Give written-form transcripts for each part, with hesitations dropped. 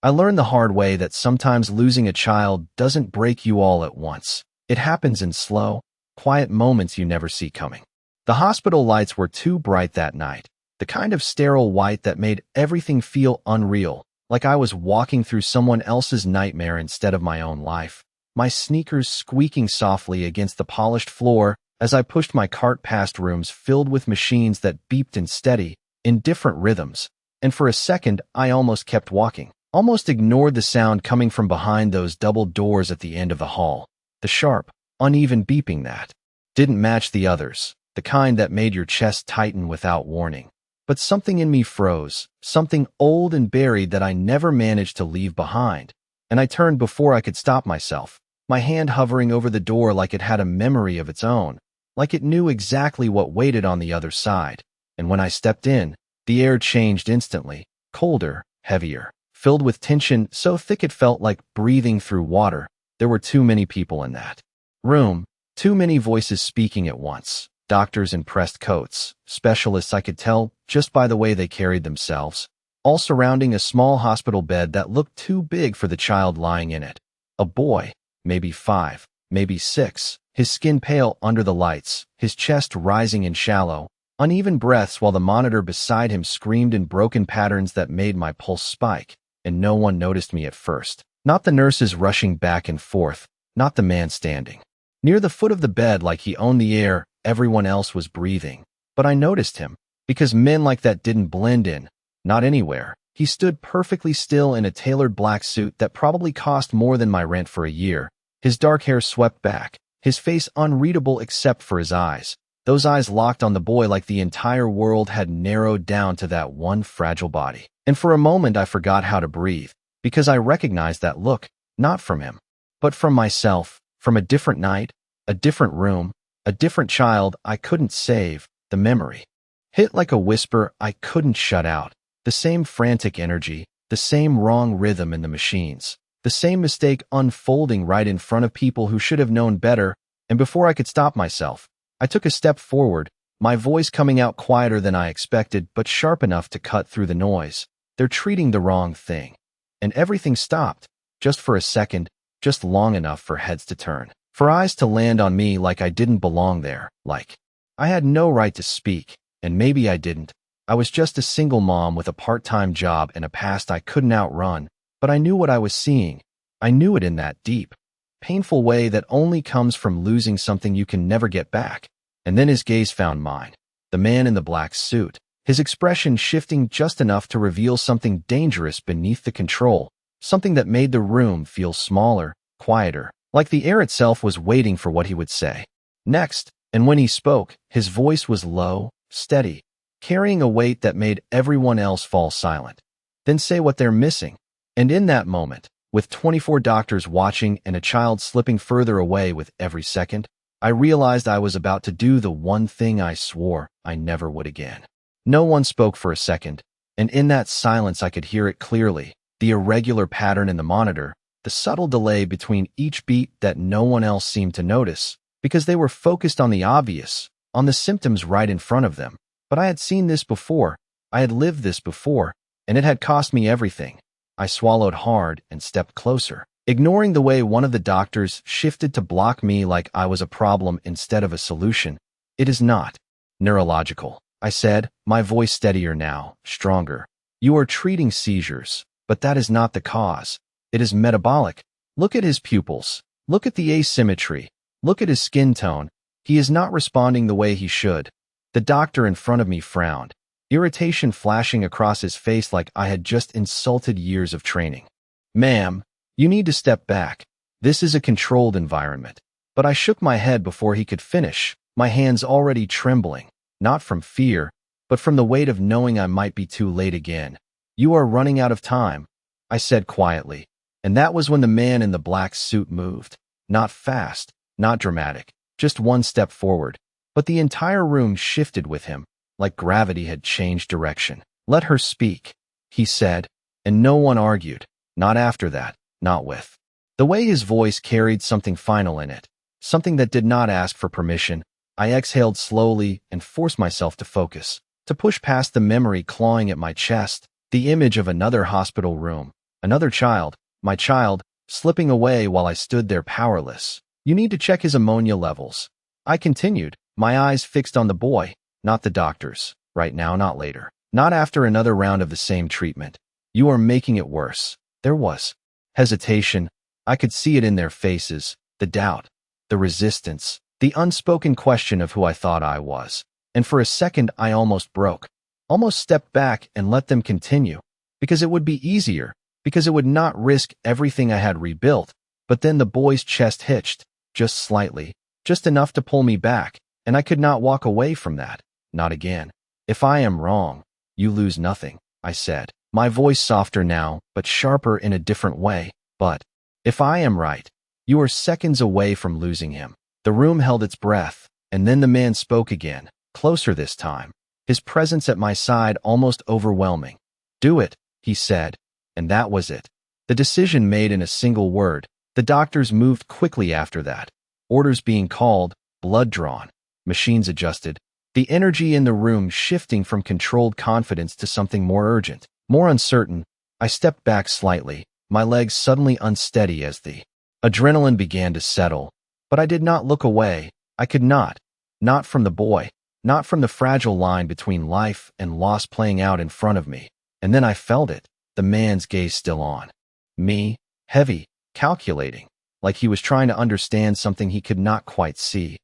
I learned the hard way that sometimes losing a child doesn't break you all at once. It happens in slow, quiet moments you never see coming. The hospital lights were too bright that night, the kind of sterile white that made everything feel unreal, like I was walking through someone else's nightmare instead of my own life. My sneakers squeaking softly against the polished floor as I pushed my cart past rooms filled with machines that beeped in steady, in different rhythms, and for a second I almost kept walking, almost ignored the sound coming from behind those double doors at the end of the hall, the sharp, uneven beeping that didn't match the others, the kind that made your chest tighten without warning. But something in me froze, something old and buried that I never managed to leave behind, and I turned before I could stop myself, my hand hovering over the door like it had a memory of its own, like it knew exactly what waited on the other side. And when I stepped in, the air changed instantly, colder, heavier, filled with tension so thick it felt like breathing through water. There were too many people in that room, too many voices speaking at once, doctors in pressed coats, specialists I could tell just by the way they carried themselves, all surrounding a small hospital bed that looked too big for the child lying in it. A boy, maybe 5, maybe 6, his skin pale under the lights, his chest rising in shallow, uneven breaths while the monitor beside him screamed in broken patterns that made my pulse spike, and no one noticed me at first. Not the nurses rushing back and forth, not the man standing near the foot of the bed like he owned the air everyone else was breathing. But I noticed him, because men like that didn't blend in, not anywhere. He stood perfectly still in a tailored black suit that probably cost more than my rent for a year, his dark hair swept back, his face unreadable except for his eyes. Those eyes locked on the boy like the entire world had narrowed down to that one fragile body. And for a moment I forgot how to breathe, because I recognized that look, not from him, but from myself, from a different night, a different room, a different child I couldn't save, the memory. Hit like a whisper I couldn't shut out, the same frantic energy, the same wrong rhythm in the machines, the same mistake unfolding right in front of people who should have known better, and before I could stop myself, I took a step forward, my voice coming out quieter than I expected but sharp enough to cut through the noise. They're treating the wrong thing. And everything stopped, just for a second, just long enough for heads to turn, for eyes to land on me like I didn't belong there, like I had no right to speak, and maybe I didn't. I was just a single mom with a part-time job and a past I couldn't outrun, but I knew what I was seeing. I knew it in that deep, painful way that only comes from losing something you can never get back. And then his gaze found mine, the man in the black suit, his expression shifting just enough to reveal something dangerous beneath the control, something that made the room feel smaller, quieter, like the air itself was waiting for what he would say next. And when he spoke, his voice was low, steady, carrying a weight that made everyone else fall silent. Then say what they're missing. And in that moment, with 24 doctors watching and a child slipping further away with every second, I realized I was about to do the one thing I swore I never would again. No one spoke for a second, and in that silence I could hear it clearly, the irregular pattern in the monitor, the subtle delay between each beat that no one else seemed to notice, because they were focused on the obvious, on the symptoms right in front of them. But I had seen this before, I had lived this before, and it had cost me everything. I swallowed hard and stepped closer, ignoring the way one of the doctors shifted to block me like I was a problem instead of a solution. It is not neurological, I said, my voice steadier now, stronger. You are treating seizures, but that is not the cause. It is metabolic. Look at his pupils. Look at the asymmetry. Look at his skin tone. He is not responding the way he should. The doctor in front of me frowned, irritation flashing across his face like I had just insulted years of training. Ma'am, you need to step back. This is a controlled environment. But I shook my head before he could finish, my hands already trembling, not from fear, but from the weight of knowing I might be too late again. You are running out of time, I said quietly, and that was when the man in the black suit moved. Not fast, not dramatic, just one step forward. But the entire room shifted with him, like gravity had changed direction. Let her speak, he said, and no one argued, not after that, not with. The way his voice carried something final in it, something that did not ask for permission. I exhaled slowly and forced myself to focus, to push past the memory clawing at my chest, the image of another hospital room, Another child, my child, slipping away while I stood there powerless. You need to check his ammonia levels. I continued, my eyes fixed on the boy, not the doctors. Right now, not later. Not after another round of the same treatment. You are making it worse. There was hesitation. I could see it in their faces, the doubt, the resistance, the unspoken question of who I thought I was. And for a second, I almost broke. Almost stepped back and let them continue. Because it would be easier. Because it would not risk everything I had rebuilt. But then the boy's chest hitched, just slightly, just enough to pull me back, and I could not walk away from that. Not again. If I am wrong, you lose nothing, I said, my voice softer now, but sharper in a different way. But if I am right, you are seconds away from losing him. The room held its breath, and then the man spoke again, closer this time, his presence at my side almost overwhelming. Do it, he said, and that was it. The decision made in a single word. The doctors moved quickly after that. Orders being called, blood drawn, machines adjusted, the energy in the room shifting from controlled confidence to something more urgent, more uncertain. I stepped back slightly, my legs suddenly unsteady as the adrenaline began to settle. But I did not look away. I could not. Not from the boy. Not from the fragile line between life and loss playing out in front of me. And then I felt it, the man's gaze still on me, heavy, calculating, like he was trying to understand something he could not quite see.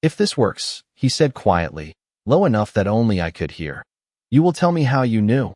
If this works, he said quietly, low enough that only I could hear, you will tell me how you knew.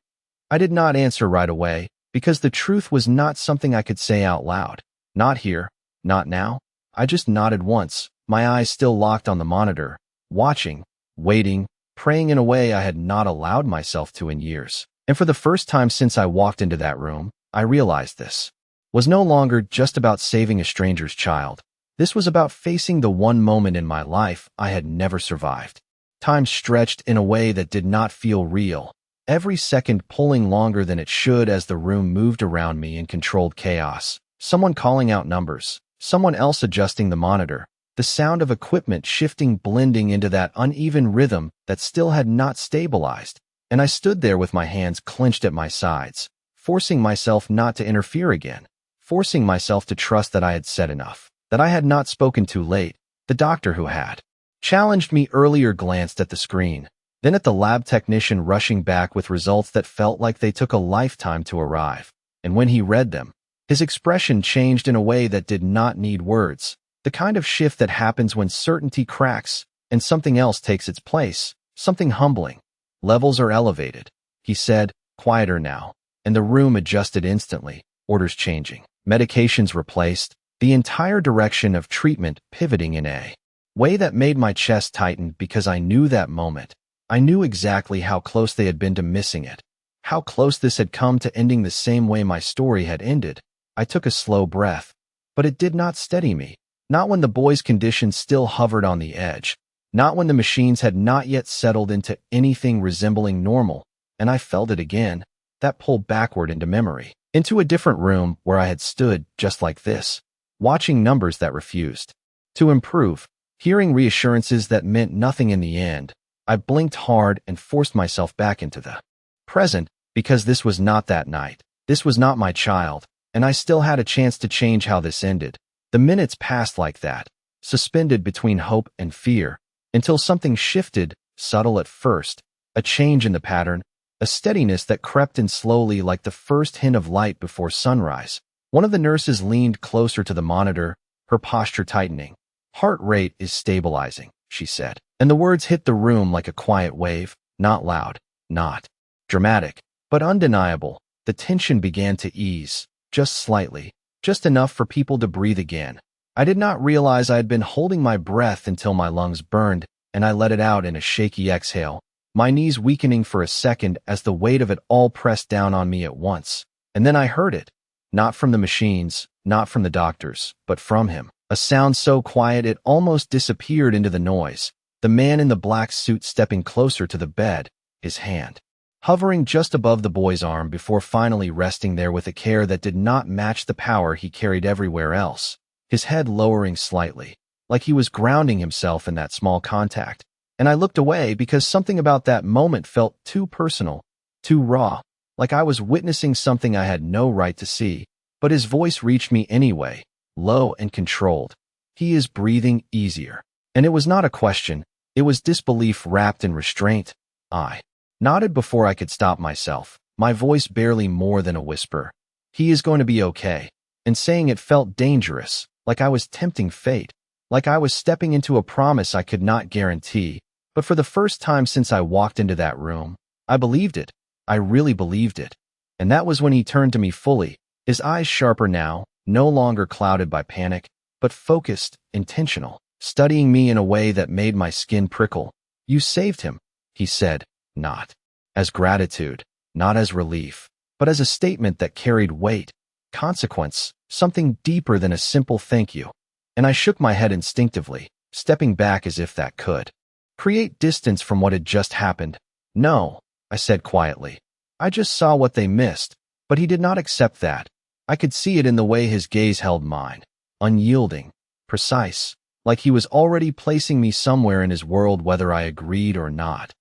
I did not answer right away, because the truth was not something I could say out loud. Not here, not now. I just nodded once, my eyes still locked on the monitor, watching, waiting, praying in a way I had not allowed myself to in years. And for the first time since I walked into that room, I realized this was no longer just about saving a stranger's child. This was about facing the one moment in my life I had never survived. Time stretched in a way that did not feel real, every second pulling longer than it should as the room moved around me in controlled chaos. Someone calling out numbers, someone else adjusting the monitor, the sound of equipment shifting blending into that uneven rhythm that still had not stabilized. And I stood there with my hands clenched at my sides, forcing myself not to interfere again, forcing myself to trust that I had said enough, that I had not spoken too late. The doctor who had challenged me earlier glanced at the screen, then at the lab technician rushing back with results that felt like they took a lifetime to arrive. And when he read them, his expression changed in a way that did not need words, the kind of shift that happens when certainty cracks and something else takes its place, something humbling. Levels are elevated, he said, quieter now, and the room adjusted instantly, orders changing, medications replaced, the entire direction of treatment pivoting in a way that made my chest tighten because I knew that moment. I knew exactly how close they had been to missing it, how close this had come to ending the same way my story had ended. I took a slow breath, but it did not steady me, not when the boy's condition still hovered on the edge, not when the machines had not yet settled into anything resembling normal. And I felt it again, that pull backward into memory, into a different room where I had stood just like this, watching numbers that refused to improve, hearing reassurances that meant nothing in the end. I blinked hard and forced myself back into the present, because this was not that night. This was not my child, and I still had a chance to change how this ended. The minutes passed like that, suspended between hope and fear, until something shifted, subtle at first, a change in the pattern, a steadiness that crept in slowly like the first hint of light before sunrise. One of the nurses leaned closer to the monitor, her posture tightening. Heart rate is stabilizing, she said, and the words hit the room like a quiet wave, not loud, not dramatic, but undeniable. The tension began to ease, just slightly, just enough for people to breathe again. I did not realize I had been holding my breath until my lungs burned, and I let it out in a shaky exhale, my knees weakening for a second as the weight of it all pressed down on me at once. And then I heard it, not from the machines, not from the doctors, but from him. A sound so quiet it almost disappeared into the noise. The man in the black suit stepping closer to the bed, his hand hovering just above the boy's arm before finally resting there with a care that did not match the power he carried everywhere else, his head lowering slightly, like he was grounding himself in that small contact. And I looked away because something about that moment felt too personal, too raw, like I was witnessing something I had no right to see. But his voice reached me anyway, low and controlled. "He is breathing easier." And it was not a question, it was disbelief wrapped in restraint. I nodded before I could stop myself, my voice barely more than a whisper. "He is going to be okay." And saying it felt dangerous, like I was tempting fate, like I was stepping into a promise I could not guarantee. But for the first time since I walked into that room, I believed it. I really believed it. And that was when he turned to me fully, his eyes sharper now, no longer clouded by panic, but focused, intentional, studying me in a way that made my skin prickle. "You saved him," he said, not as gratitude, not as relief, but as a statement that carried weight, consequence, something deeper than a simple thank you. And I shook my head instinctively, stepping back as if that could create distance from what had just happened. "No," I said quietly. "I just saw what they missed." But he did not accept that. I could see it in the way his gaze held mine, unyielding, precise, like he was already placing me somewhere in his world whether I agreed or not.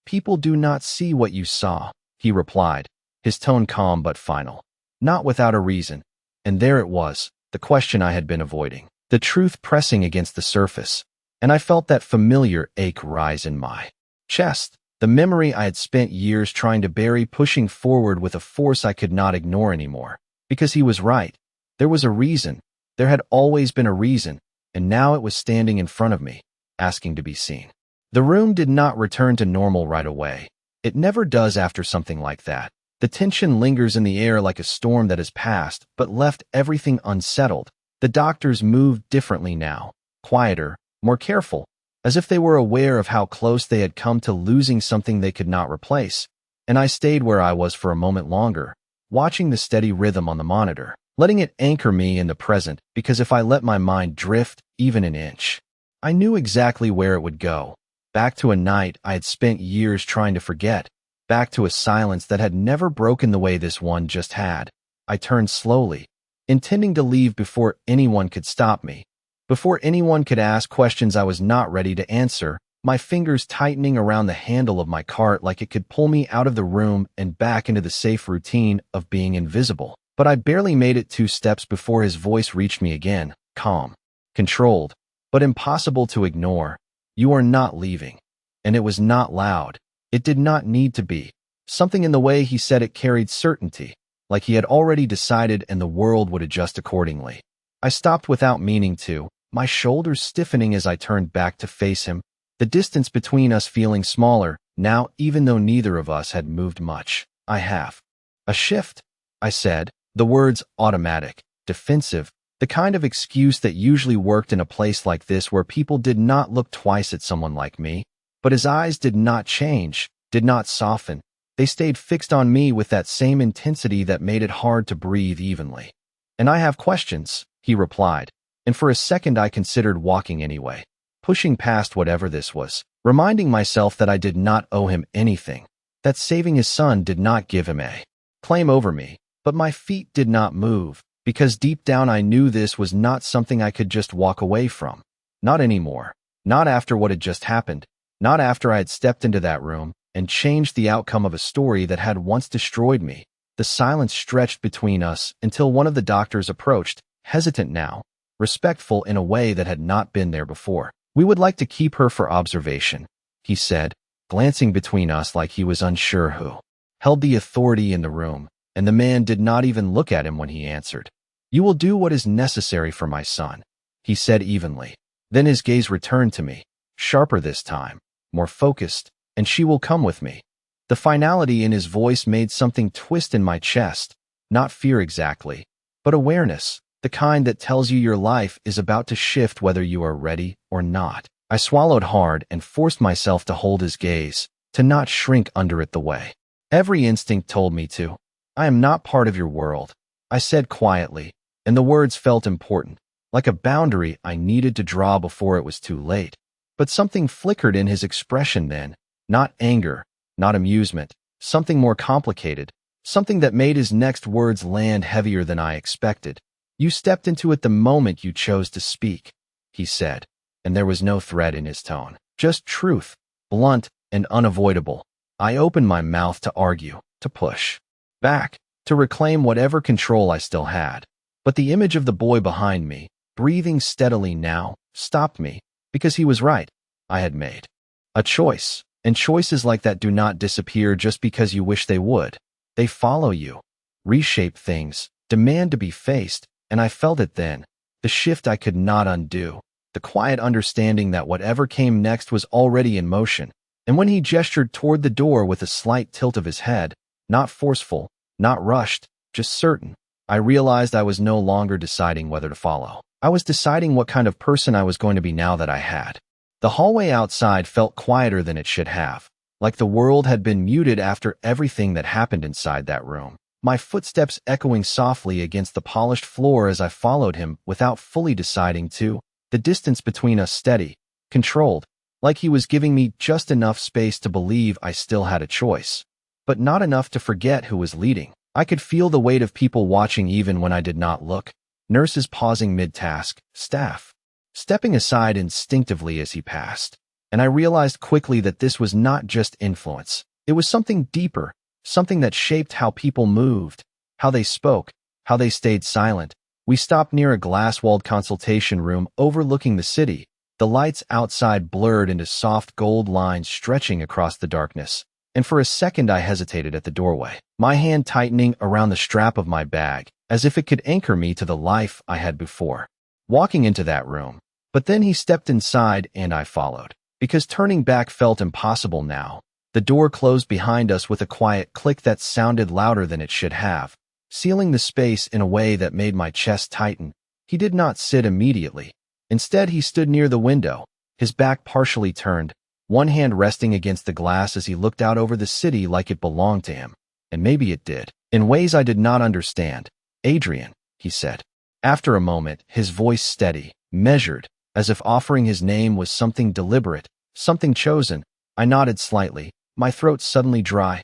"People do not see what you saw," he replied, his tone calm but final. Not without a reason. And there it was, the question I had been avoiding, the truth pressing against the surface. And I felt that familiar ache rise in my chest, the memory I had spent years trying to bury pushing forward with a force I could not ignore anymore. Because he was right. There was a reason. There had always been a reason, and now it was standing in front of me, asking to be seen. The room did not return to normal right away. It never does after something like that. The tension lingers in the air like a storm that has passed, but left everything unsettled. The doctors moved differently now, quieter, more careful, as if they were aware of how close they had come to losing something they could not replace. And I stayed where I was for a moment longer, watching the steady rhythm on the monitor, letting it anchor me in the present, because if I let my mind drift even an inch, I knew exactly where it would go. Back to a night I had spent years trying to forget, back to a silence that had never broken the way this one just had. I turned slowly, intending to leave before anyone could stop me, before anyone could ask questions I was not ready to answer, my fingers tightening around the handle of my cart like it could pull me out of the room and back into the safe routine of being invisible. But I barely made it 2 steps before his voice reached me again, calm, controlled, but impossible to ignore. "You are not leaving." And it was not loud. It did not need to be. Something in the way he said it carried certainty, like he had already decided and the world would adjust accordingly. I stopped without meaning to, my shoulders stiffening as I turned back to face him, the distance between us feeling smaller, now even though neither of us had moved much. "I have a shift," I said, the words automatic, defensive, the kind of excuse that usually worked in a place like this where people did not look twice at someone like me. But his eyes did not change, did not soften. They stayed fixed on me with that same intensity that made it hard to breathe evenly. "And I have questions," he replied, and for a second I considered walking anyway, pushing past whatever this was, reminding myself that I did not owe him anything, that saving his son did not give him a claim over me. But my feet did not move, because deep down I knew this was not something I could just walk away from. Not anymore. Not after what had just happened. Not after I had stepped into that room and changed the outcome of a story that had once destroyed me. The silence stretched between us until one of the doctors approached, hesitant now, respectful in a way that had not been there before. "We would like to keep her for observation," he said, glancing between us like he was unsure who held the authority in the room, and the man did not even look at him when he answered. "You will do what is necessary for my son," he said evenly. Then his gaze returned to me, sharper this time, more focused, "And she will come with me." The finality in his voice made something twist in my chest, not fear exactly, but awareness, the kind that tells you your life is about to shift whether you are ready or not. I swallowed hard and forced myself to hold his gaze, to not shrink under it the way every instinct told me to. "I am not part of your world," I said quietly, and the words felt important, like a boundary I needed to draw before it was too late. But something flickered in his expression then, not anger, not amusement, something more complicated, something that made his next words land heavier than I expected. "You stepped into it the moment you chose to speak," he said, and there was no threat in his tone, just truth, blunt and unavoidable. I opened my mouth to argue, to push, back, to reclaim whatever control I still had. But the image of the boy behind me, breathing steadily now, stopped me, because he was right. I had made a choice, and choices like that do not disappear just because you wish they would. They follow you, reshape things, demand to be faced, and I felt it then, the shift I could not undo, the quiet understanding that whatever came next was already in motion. And when he gestured toward the door with a slight tilt of his head, not forceful, not rushed, just certain, I realized I was no longer deciding whether to follow. I was deciding what kind of person I was going to be now that I had. The hallway outside felt quieter than it should have, like the world had been muted after everything that happened inside that room. My footsteps echoing softly against the polished floor as I followed him without fully deciding to, the distance between us steady, controlled, like he was giving me just enough space to believe I still had a choice, but not enough to forget who was leading. I could feel the weight of people watching even when I did not look, nurses pausing mid-task, staff stepping aside instinctively as he passed. And I realized quickly that this was not just influence. It was something deeper, something that shaped how people moved, how they spoke, how they stayed silent. We stopped near a glass-walled consultation room overlooking the city, the lights outside blurred into soft gold lines stretching across the darkness. And for a second I hesitated at the doorway, my hand tightening around the strap of my bag, as if it could anchor me to the life I had before walking into that room. But then he stepped inside and I followed, because turning back felt impossible now. The door closed behind us with a quiet click that sounded louder than it should have, sealing the space in a way that made my chest tighten. He did not sit immediately. Instead, he stood near the window, his back partially turned, one hand resting against the glass as he looked out over the city like it belonged to him. And maybe it did, in ways I did not understand. "Adrian," he said. After a moment, his voice steady, measured, as if offering his name was something deliberate, something chosen. I nodded slightly, my throat suddenly dry.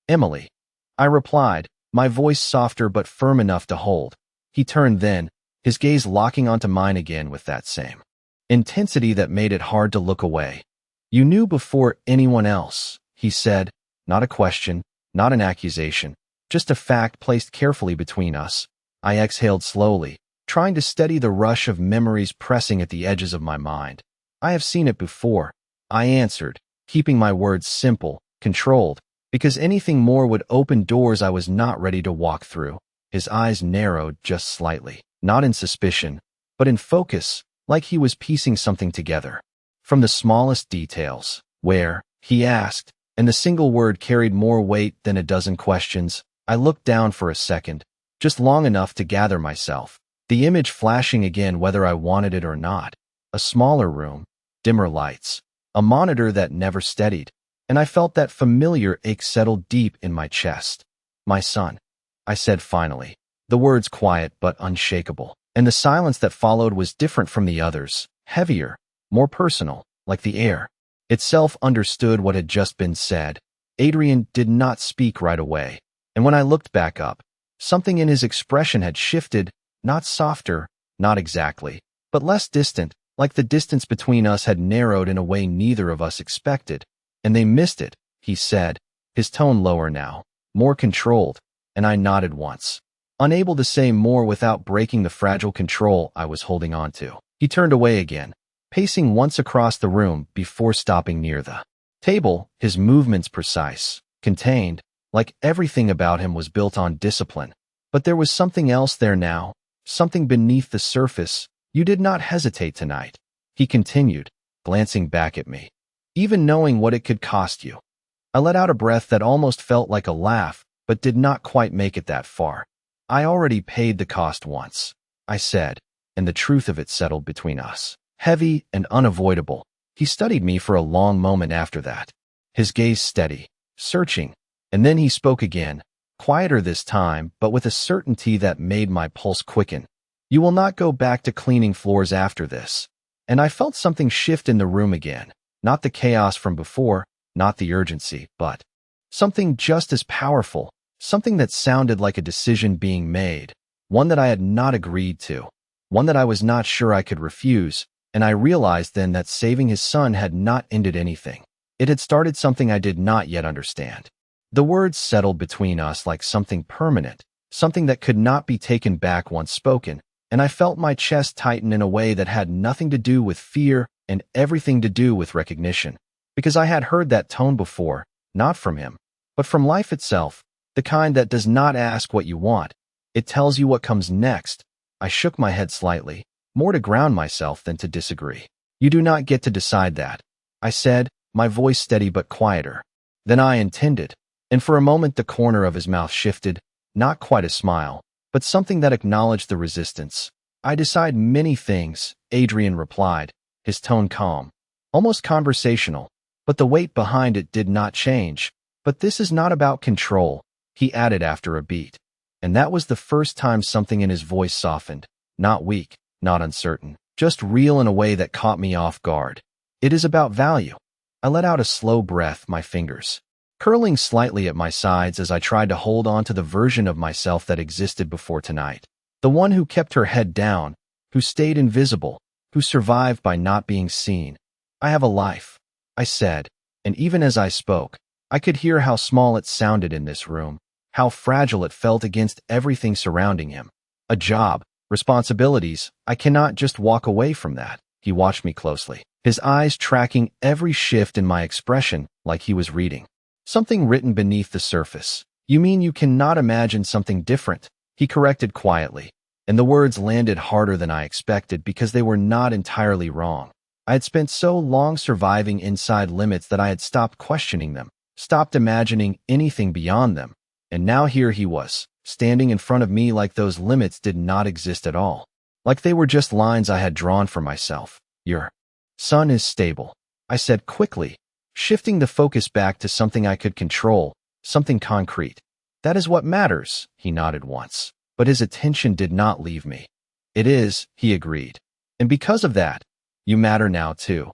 "Emily," I replied, my voice softer but firm enough to hold. He turned then, his gaze locking onto mine again with that same intensity that made it hard to look away. "You knew before anyone else," he said, not a question, not an accusation, just a fact placed carefully between us. I exhaled slowly, trying to steady the rush of memories pressing at the edges of my mind. "I have seen it before," I answered, keeping my words simple, controlled, because anything more would open doors I was not ready to walk through. His eyes narrowed just slightly, not in suspicion, but in focus, like he was piecing something together. "From the smallest details." "Where?" he asked, and the single word carried more weight than a dozen questions. I looked down for a second, just long enough to gather myself. The image flashing again whether I wanted it or not. A smaller room, dimmer lights, a monitor that never steadied, and I felt that familiar ache settle deep in my chest. "My son," I said finally, the words quiet but unshakable, and the silence that followed was different from the others, heavier, more personal, like the air itself understood what had just been said. Adrian did not speak right away, and when I looked back up, something in his expression had shifted, not softer, not exactly, but less distant, like the distance between us had narrowed in a way neither of us expected. "And they missed it," he said, his tone lower now, more controlled, and I nodded once, unable to say more without breaking the fragile control I was holding on to. He turned away again, pacing once across the room before stopping near the table, his movements precise, contained, like everything about him was built on discipline. But there was something else there now, something beneath the surface. "You did not hesitate tonight," he continued, glancing back at me, "even knowing what it could cost you." I let out a breath that almost felt like a laugh, but did not quite make it that far. "I already paid the cost once," I said, and the truth of it settled between us, heavy and unavoidable. He studied me for a long moment after that, his gaze steady, searching, and then he spoke again, quieter this time, but with a certainty that made my pulse quicken. "You will not go back to cleaning floors after this." And I felt something shift in the room again, not the chaos from before, not the urgency, but something just as powerful, something that sounded like a decision being made, one that I had not agreed to, one that I was not sure I could refuse. And I realized then that saving his son had not ended anything. It had started something I did not yet understand. The words settled between us like something permanent, something that could not be taken back once spoken, and I felt my chest tighten in a way that had nothing to do with fear and everything to do with recognition. Because I had heard that tone before, not from him, but from life itself, the kind that does not ask what you want. It tells you what comes next. I shook my head slightly, more to ground myself than to disagree. You do not get to decide that, I said, my voice steady but quieter than I intended. And for a moment the corner of his mouth shifted, not quite a smile, but something that acknowledged the resistance. I decide many things, Adrian replied, his tone calm, almost conversational, but the weight behind it did not change. But this is not about control, he added after a beat. And that was the first time something in his voice softened, not weak, not uncertain, just real in a way that caught me off guard. It is about value. I let out a slow breath, my fingers curling slightly at my sides as I tried to hold on to the version of myself that existed before tonight. The one who kept her head down, who stayed invisible, who survived by not being seen. I have a life, I said, and even as I spoke, I could hear how small it sounded in this room, how fragile it felt against everything surrounding him. A job, responsibilities, I cannot just walk away from that. He watched me closely, his eyes tracking every shift in my expression like he was reading something written beneath the surface. You mean you cannot imagine something different? He corrected quietly, and the words landed harder than I expected because they were not entirely wrong. I had spent so long surviving inside limits that I had stopped questioning them, stopped imagining anything beyond them, and now here he was, standing in front of me like those limits did not exist at all, like they were just lines I had drawn for myself. Your son is stable, I said quickly, shifting the focus back to something I could control, something concrete. That is what matters, he nodded once, but his attention did not leave me. It is, he agreed. And because of that, you matter now too.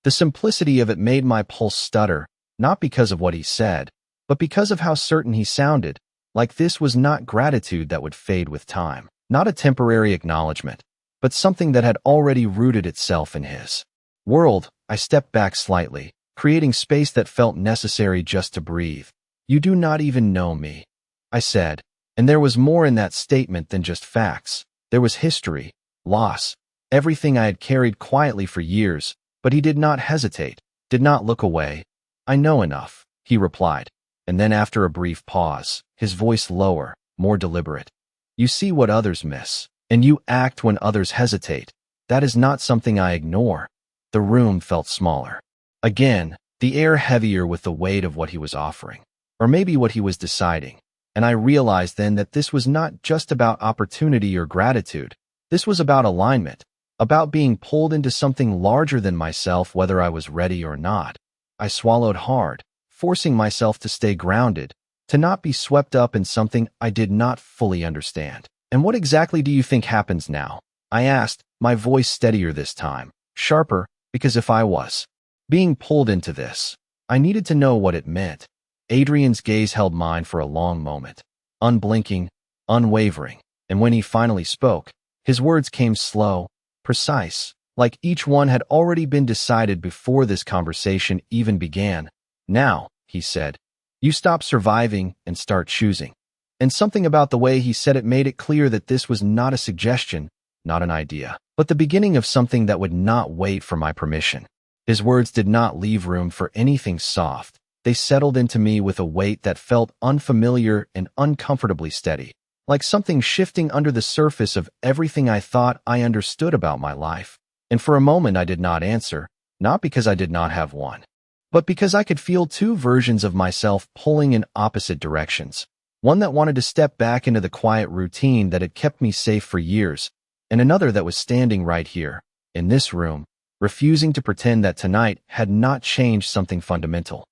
The simplicity of it made my pulse stutter, not because of what he said, but because of how certain he sounded, like this was not gratitude that would fade with time, not a temporary acknowledgement, but something that had already rooted itself in his world. I stepped back slightly, creating space that felt necessary just to breathe. You do not even know me, I said, and there was more in that statement than just facts. There was history, loss, everything I had carried quietly for years, but he did not hesitate, did not look away. I know enough, he replied, and then after a brief pause, his voice lower, more deliberate. You see what others miss, and you act when others hesitate. That is not something I ignore. The room felt smaller. Again, the air heavier with the weight of what he was offering, or maybe what he was deciding, and I realized then that this was not just about opportunity or gratitude. This was about alignment, about being pulled into something larger than myself whether I was ready or not. I swallowed hard, forcing myself to stay grounded, to not be swept up in something I did not fully understand. And what exactly do you think happens now? I asked, my voice steadier this time, sharper, because if I was being pulled into this, I needed to know what it meant. Adrian's gaze held mine for a long moment, unblinking, unwavering, and when he finally spoke, his words came slow, precise, like each one had already been decided before this conversation even began. Now, he said, you stop surviving and start choosing. And something about the way he said it made it clear that this was not a suggestion, not an idea, but the beginning of something that would not wait for my permission. His words did not leave room for anything soft. They settled into me with a weight that felt unfamiliar and uncomfortably steady, like something shifting under the surface of everything I thought I understood about my life. And for a moment I did not answer, not because I did not have one, but because I could feel two versions of myself pulling in opposite directions. One that wanted to step back into the quiet routine that had kept me safe for years, and another that was standing right here, in this room, refusing to pretend that tonight had not changed something fundamental.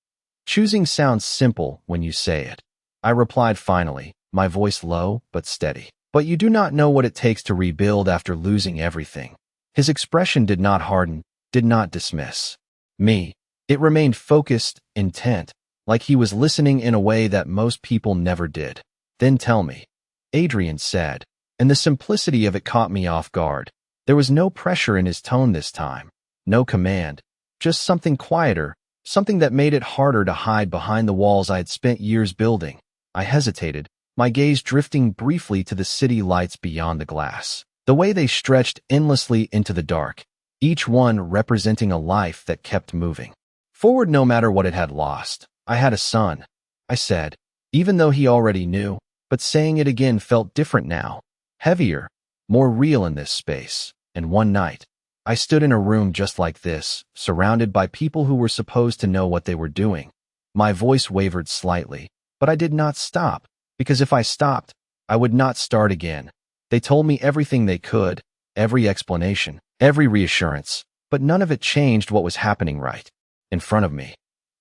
Choosing sounds simple when you say it, I replied finally, my voice low but steady. But you do not know what it takes to rebuild after losing everything. His expression did not harden, did not dismiss me. It remained focused, intent, like he was listening in a way that most people never did. Then tell me, Adrian said, and the simplicity of it caught me off guard. There was no pressure in his tone this time, no command, just something quieter, something that made it harder to hide behind the walls I had spent years building. I hesitated, my gaze drifting briefly to the city lights beyond the glass. The way they stretched endlessly into the dark, each one representing a life that kept moving forward no matter what it had lost. I had a son, I said, even though he already knew, but saying it again felt different now, heavier, more real in this space. And one night, I stood in a room just like this, surrounded by people who were supposed to know what they were doing. My voice wavered slightly, but I did not stop, because if I stopped, I would not start again. They told me everything they could, every explanation, every reassurance, but none of it changed what was happening right in front of me.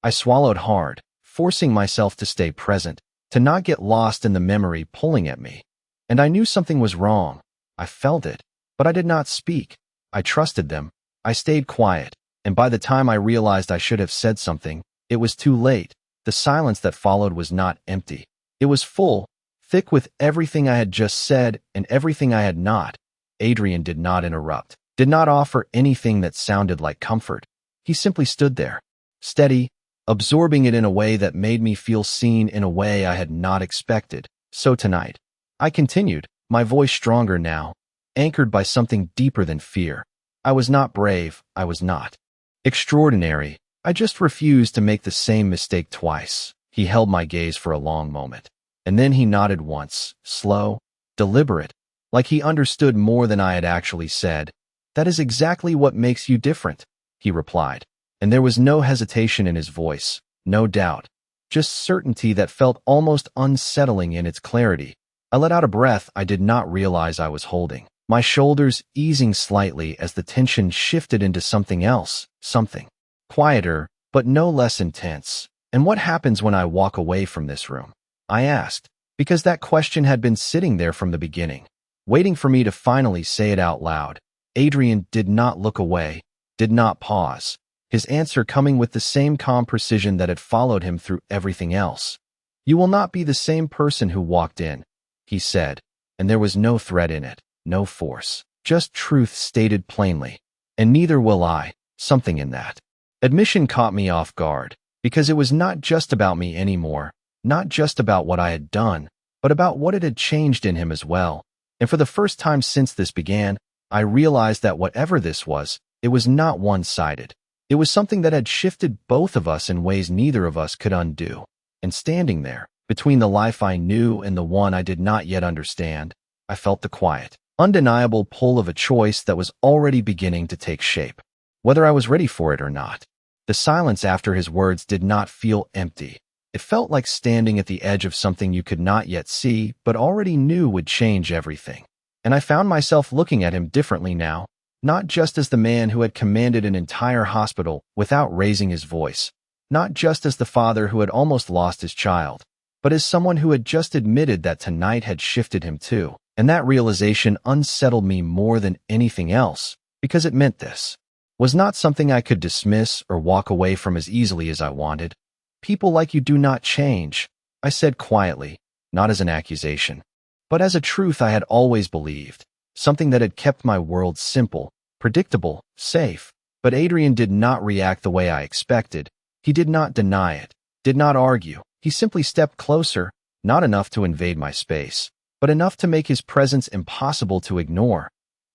I swallowed hard, forcing myself to stay present, to not get lost in the memory pulling at me. And I knew something was wrong. I felt it, but I did not speak. I trusted them. I stayed quiet, and by the time I realized I should have said something, it was too late. The silence that followed was not empty. It was full, thick with everything I had just said and everything I had not. Adrian did not interrupt, did not offer anything that sounded like comfort. He simply stood there, steady, absorbing it in a way that made me feel seen in a way I had not expected. So tonight, I continued, my voice stronger now, anchored by something deeper than fear. I was not brave, I was not extraordinary. I just refused to make the same mistake twice. He held my gaze for a long moment, and then he nodded once, slow, deliberate, like he understood more than I had actually said. That is exactly what makes you different, he replied, and there was no hesitation in his voice, no doubt, just certainty that felt almost unsettling in its clarity. I let out a breath I did not realize I was holding, my shoulders easing slightly as the tension shifted into something else, something quieter, but no less intense. And what happens when I walk away from this room? I asked, because that question had been sitting there from the beginning, waiting for me to finally say it out loud. Adrian did not look away, did not pause, his answer coming with the same calm precision that had followed him through everything else. You will not be the same person who walked in, he said, and there was no threat in it, no force, just truth stated plainly. And neither will I, something in that admission caught me off guard, because it was not just about me anymore, not just about what I had done, but about what it had changed in him as well. And for the first time since this began, I realized that whatever this was, it was not one-sided. It was something that had shifted both of us in ways neither of us could undo. And standing there, between the life I knew and the one I did not yet understand, I felt the quiet, undeniable pull of a choice that was already beginning to take shape, whether I was ready for it or not. The silence after his words did not feel empty. It felt like standing at the edge of something you could not yet see, but already knew would change everything. And I found myself looking at him differently now, not just as the man who had commanded an entire hospital without raising his voice, not just as the father who had almost lost his child, but as someone who had just admitted that tonight had shifted him too. And that realization unsettled me more than anything else, because it meant this was not something I could dismiss or walk away from as easily as I wanted. People like you do not change, I said quietly, not as an accusation, but as a truth I had always believed, something that had kept my world simple, predictable, safe. But Adrian did not react the way I expected. He did not deny it, did not argue. He simply stepped closer, not enough to invade my space, but enough to make his presence impossible to ignore.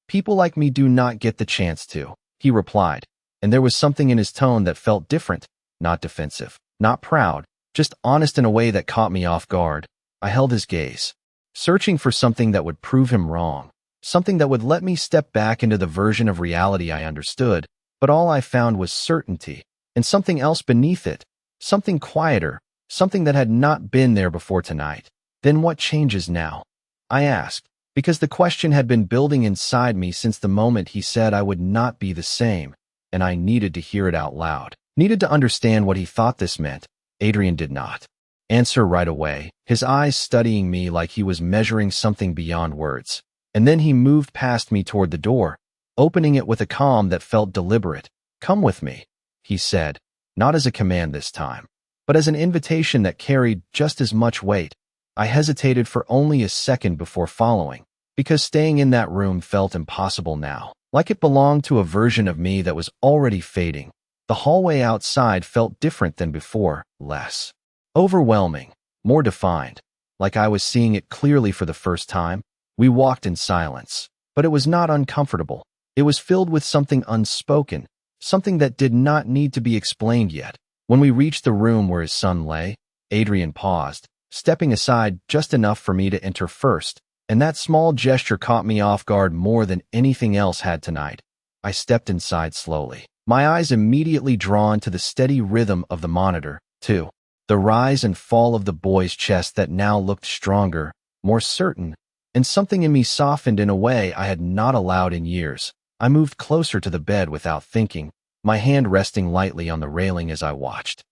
People like me do not get the chance to, he replied, and there was something in his tone that felt different, not defensive, not proud, just honest in a way that caught me off guard. I held his gaze, searching for something that would prove him wrong, something that would let me step back into the version of reality I understood, but all I found was certainty, and something else beneath it, something quieter, something that had not been there before tonight. Then what changes now? I asked, because the question had been building inside me since the moment he said I would not be the same, and I needed to hear it out loud, needed to understand what he thought this meant. Adrian did not answer right away, his eyes studying me like he was measuring something beyond words. And then he moved past me toward the door, opening it with a calm that felt deliberate. Come with me, he said, not as a command this time, but as an invitation that carried just as much weight. I hesitated for only a second before following, because staying in that room felt impossible now, like it belonged to a version of me that was already fading. The hallway outside felt different than before, less overwhelming, more defined, like I was seeing it clearly for the first time. We walked in silence, but it was not uncomfortable. It was filled with something unspoken, something that did not need to be explained yet. When we reached the room where his son lay, Adrian paused, stepping aside just enough for me to enter first, and that small gesture caught me off guard more than anything else had tonight. I stepped inside slowly, my eyes immediately drawn to the steady rhythm of the monitor, too. The rise and fall of the boy's chest that now looked stronger, more certain, and something in me softened in a way I had not allowed in years. I moved closer to the bed without thinking, my hand resting lightly on the railing as I watched.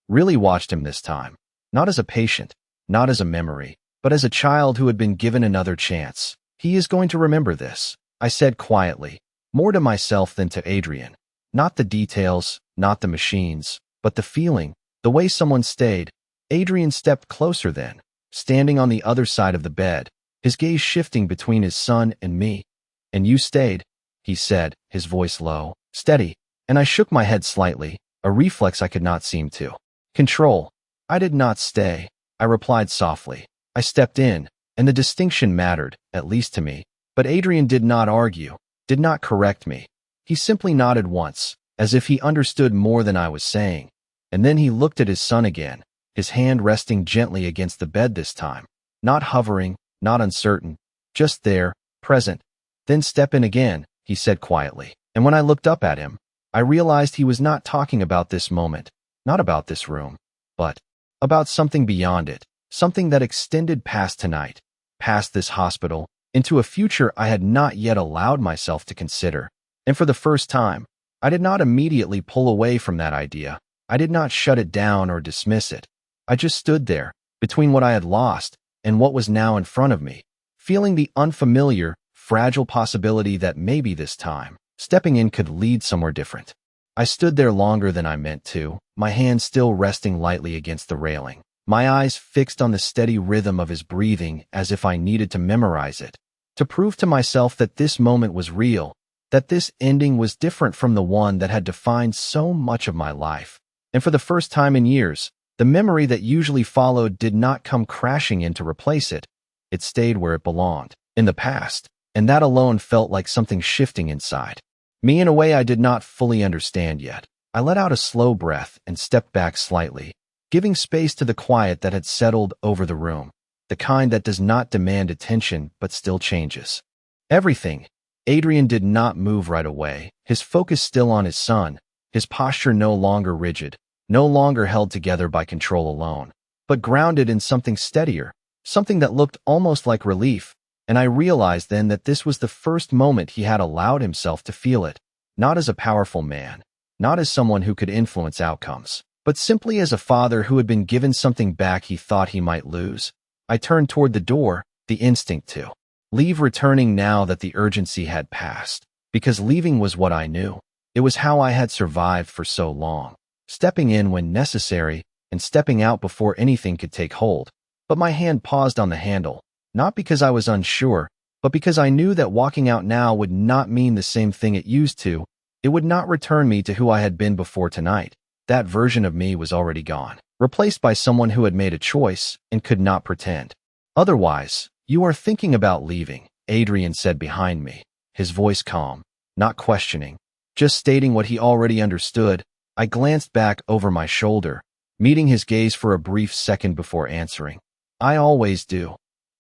Really watched him this time. Not as a patient, not as a memory, but as a child who had been given another chance. He is going to remember this, I said quietly, more to myself than to Adrian. Not the details, not the machines, but the feeling. The way someone stayed. Adrian stepped closer then, standing on the other side of the bed, his gaze shifting between his son and me. "And you stayed," he said, his voice low, steady, and I shook my head slightly, a reflex I could not seem to control. "I did not stay," I replied softly. "I stepped in, and the distinction mattered, at least to me." But Adrian did not argue, did not correct me. He simply nodded once, as if he understood more than I was saying. And then he looked at his son again, his hand resting gently against the bed this time. Not hovering, not uncertain, just there, present. "Then step in again," he said quietly. And when I looked up at him, I realized he was not talking about this moment, not about this room, but about something beyond it, something that extended past tonight, past this hospital, into a future I had not yet allowed myself to consider. And for the first time, I did not immediately pull away from that idea. I did not shut it down or dismiss it. I just stood there, between what I had lost and what was now in front of me, feeling the unfamiliar, fragile possibility that maybe this time, stepping in could lead somewhere different. I stood there longer than I meant to, my hand still resting lightly against the railing, my eyes fixed on the steady rhythm of his breathing as if I needed to memorize it, to prove to myself that this moment was real, that this ending was different from the one that had defined so much of my life. And for the first time in years, the memory that usually followed did not come crashing in to replace it. It stayed where it belonged, in the past, and that alone felt like something shifting inside me in a way I did not fully understand yet. I let out a slow breath and stepped back slightly, giving space to the quiet that had settled over the room, the kind that does not demand attention but still changes everything. Adrian did not move right away, his focus still on his son, his posture no longer rigid, no longer held together by control alone, but grounded in something steadier, something that looked almost like relief. And I realized then that this was the first moment he had allowed himself to feel it, not as a powerful man, not as someone who could influence outcomes, but simply as a father who had been given something back he thought he might lose. I turned toward the door, the instinct to leave returning now that the urgency had passed, because leaving was what I knew. It was how I had survived for so long, stepping in when necessary and stepping out before anything could take hold. But my hand paused on the handle, not because I was unsure, but because I knew that walking out now would not mean the same thing it used to. It would not return me to who I had been before tonight. That version of me was already gone, replaced by someone who had made a choice and could not pretend otherwise. "You are thinking about leaving," Adrian said behind me, his voice calm, not questioning, just stating what he already understood. I glanced back over my shoulder, meeting his gaze for a brief second before answering. "I always do,"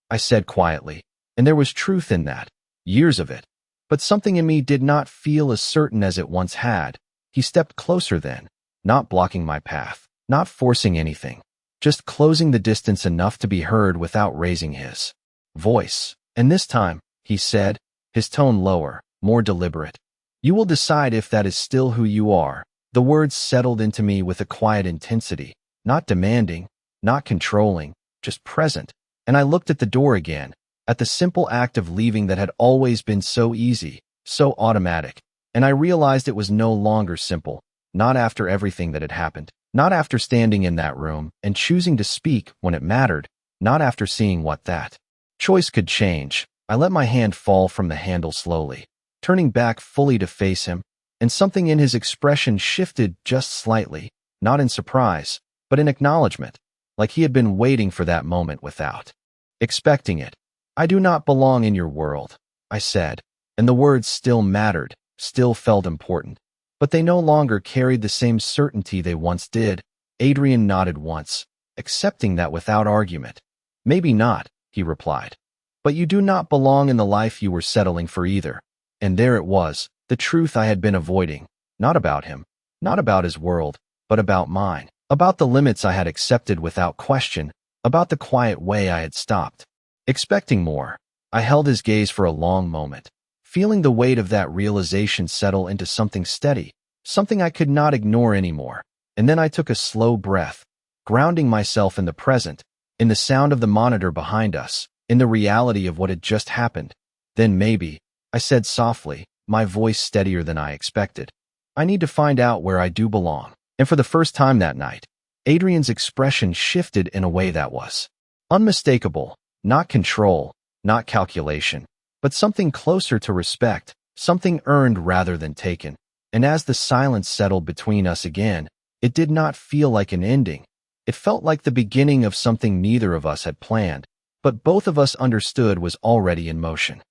I said quietly, and there was truth in that, years of it. But something in me did not feel as certain as it once had. He stepped closer then, not blocking my path, not forcing anything, just closing the distance enough to be heard without raising his voice. "And this time," he said, his tone lower, more deliberate, "you will decide if that is still who you are." The words settled into me with a quiet intensity, not demanding, not controlling, just present. And I looked at the door again, at the simple act of leaving that had always been so easy, so automatic. And I realized it was no longer simple, not after everything that had happened, not after standing in that room and choosing to speak when it mattered, not after seeing what that choice could change. I let my hand fall from the handle slowly, turning back fully to face him, and something in his expression shifted just slightly, not in surprise, but in acknowledgement, like he had been waiting for that moment without expecting it. "I do not belong in your world," I said, and the words still mattered, still felt important, but they no longer carried the same certainty they once did. Adrian nodded once, accepting that without argument. "Maybe not," he replied. "But you do not belong in the life you were settling for either." And there it was, the truth I had been avoiding, not about him, not about his world, but about mine, about the limits I had accepted without question, about the quiet way I had stopped expecting more. I held his gaze for a long moment, feeling the weight of that realization settle into something steady, something I could not ignore anymore. And then I took a slow breath, grounding myself in the present, in the sound of the monitor behind us, in the reality of what had just happened. "Then maybe," I said softly, my voice steadier than I expected, "I need to find out where I do belong." And for the first time that night, Adrian's expression shifted in a way that was unmistakable, not control, not calculation, but something closer to respect, something earned rather than taken. And as the silence settled between us again, it did not feel like an ending. It felt like the beginning of something neither of us had planned, but both of us understood was already in motion.